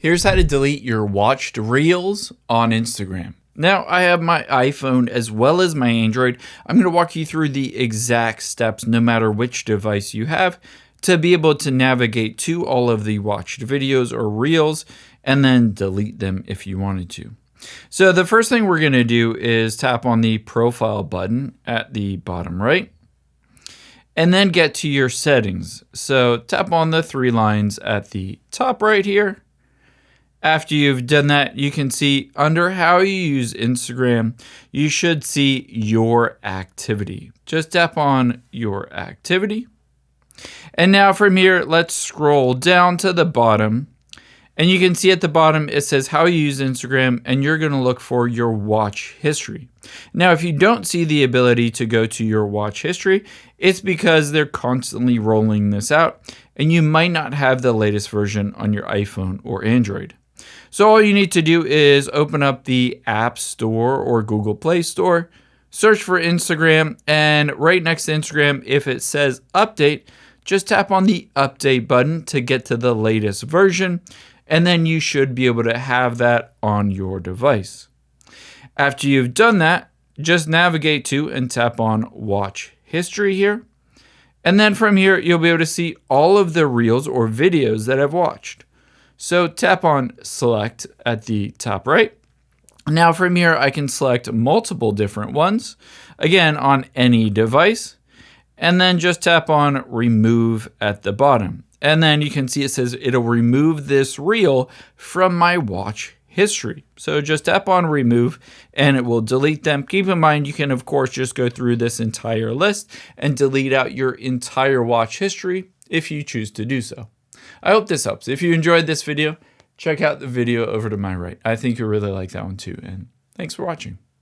Here's how to delete your watched reels on Instagram. Now, I have my iPhone as well as my Android. I'm going to walk you through the exact steps, no matter which device you have, to be able to navigate to all of the watched videos or reels and then delete them if you wanted to. So the first thing we're going to do is tap on the profile button at the bottom right and then get to your settings. So tap on the three lines at the top right here. After you've done that, you can see under how you use Instagram, you should see your activity. Just tap on your activity. And now from here, let's scroll down to the bottom. And you can see at the bottom, it says how you use Instagram, and you're going to look for your watch history. Now, if you don't see the ability to go to your watch history, it's because they're constantly rolling this out, and you might not have the latest version on your iPhone or Android. So all you need to do is open up the App Store or Google Play Store, search for Instagram, and right next to Instagram, if it says update, just tap on the update button to get to the latest version, and then you should be able to have that on your device. After you've done that, just navigate to and tap on Watch History here. And then from here, you'll be able to see all of the reels or videos that I've watched. So tap on Select at the top right. Now from here, I can select multiple different ones, again, on any device. And then just tap on Remove at the bottom. And then you can see it says it'll remove this reel from my watch history. So just tap on Remove and it will delete them. Keep in mind, you can, of course, just go through this entire list and delete out your entire watch history if you choose to do so. I hope this helps. If you enjoyed this video, check out the video over to my right. I think you'll really like that one too. And thanks for watching.